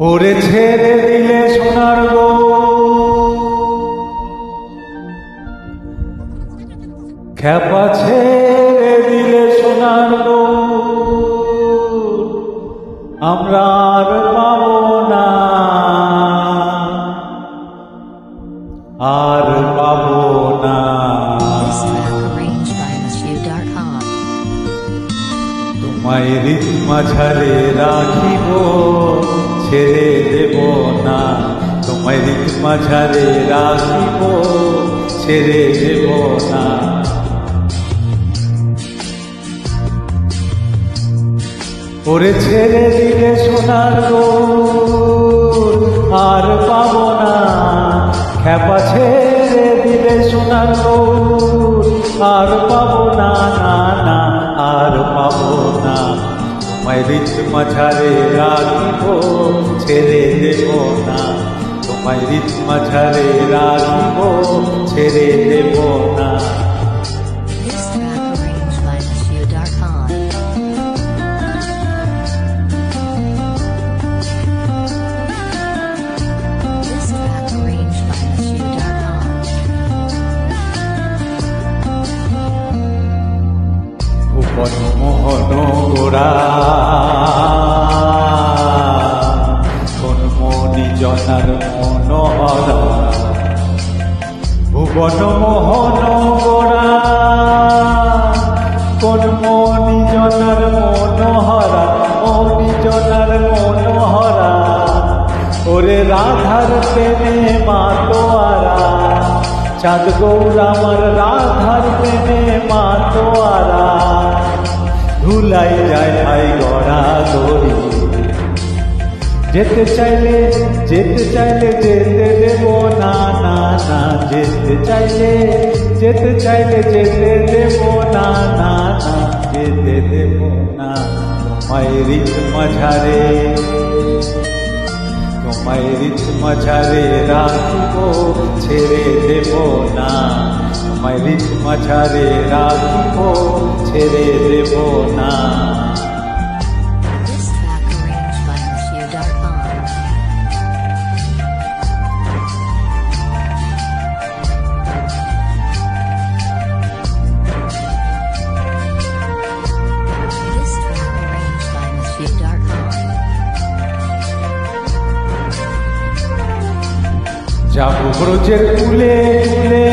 ওরে ছেড়ে দিলে সোনার গো, খ্যাপা ছেড়ে দিলে সোনার গো, আমরা আর পাবো না, আর পাবো না। তোমায় হৃদ মাঝারে রাখিব, ছেড়ে দেব না। তোমায় হৃদ মাঝারে রাখিব, ছেড়ে দেব না। ওরে ছেড়ে দিলে সোনার গো, আর পাবো না। খ্যাপা ছেড়ে দিলে সোনার গো, আর পাবো না, না না, আর পাবো না। তোমায় হৃদ মাঝারে রাখিব, ছেড়ে দেব না। তোমায় হৃদ মাঝারে রাখিব, ছেড়ে দেব না। মোহন গোরা কোন মনি জনার মনোহরা, ভুবন মোহন গোরা কোন মনি জনার মনোহরা, মনি জনার মনোহরা। ওরে রাধার প্রেমে মাতোয়ারা, চাঁদ গৌর আমার রাধার প্রেমে মাতোয়ারা। ধুলাই যায় ভাই গড়া দড়ি, যেতে চাইলে যেতে চাইলে যেতে দেব না, না না। যেতে চাইলে যেতে চাইলে যেতে দেব না, না না, যেতে দেব না। তোমায় হৃদ মাঝারে, তোমায় হৃদ মাঝারে রাখিব, ছেড়ে দেব না। তোমায় হৃদ মাঝারে রাখিব, ছেড়ে দেব না। যাবো ব্রজের কুলে কুলে,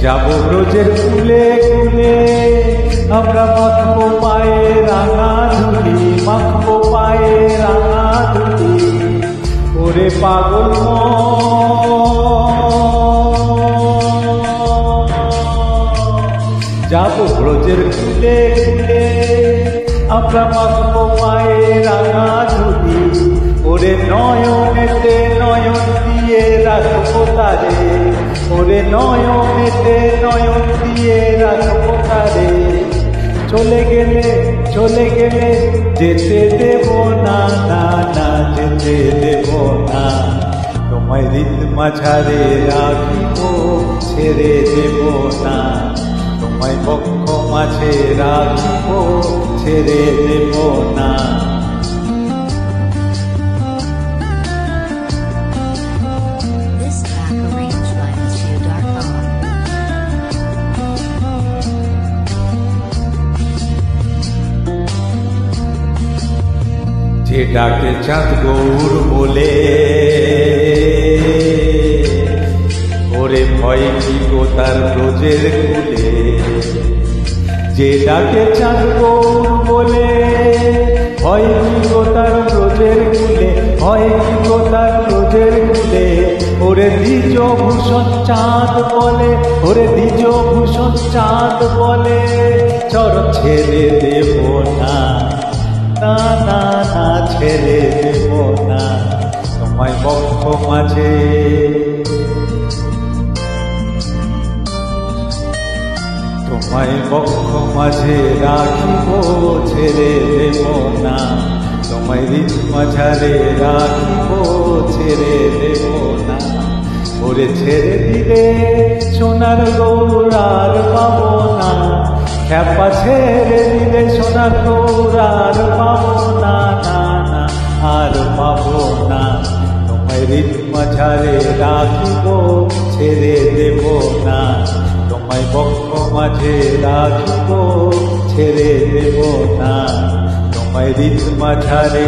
যাবো ব্রজের কুলে কুলে। আমরা মাখবো পায়ে রাঙা ধুলি, মাখবো পায়ে রাঙা ধুলি। ওরে পাগল যাবো ব্রজের কুলে কুলে, আমরা মাখবো পায়ে রাঙা ধুলি। ওরে নয়নেতে নয়ন দিয়ে রাখবো তারে, ওরে নয়নেতে নয়ন দিয়ে রাখবো তারে। চলে গেলে চলে গেলে যেতে দেব না, না না, যেতে দেব না। তোমায় হৃদ মাঝারে রাখিব, ছেড়ে দেব না। তোমায় বক্ষ মাঝে রাখিব, ছেড়ে দেব না। যে ডাকে চাঁদ গৌর বলে, ওরে ভয় কি গো তার ব্রজের কুলে। যে ডাকে চাঁদ গৌর বলে, ভয় কি গো তার ব্রজের কুলে, ভয় কি গো তার ব্রজের কুলে। ওরে দ্বিজ ভূষণ চাঁদ বলে, ওরে দ্বিজ ভূষণ চাঁদ বলে। চরণ ছেড়ে দেব না, না না না, ছেড়ে দেব না। তোমায় বক্ষ মাঝে, তোমায় বক্ষ মাঝে রাখিব, ছেড়ে দেব না। তোমায় হৃদ মাঝারে রাখিব, ছেড়ে দেব না। ওরে ছেড়ে দিলে সোনার গৌর আর পাবো না, খ্যাপা ছেড়ে দিলে সোনার গৌর আর পাবো না, না না আর পাবো না। তোমায় হৃদ মাঝারে রাখিব, ছেড়ে দেব না, তোমায় বক্ষ মাঝে রাখিব, ছেড়ে দেব না, তোমায় হৃদ মাঝারে।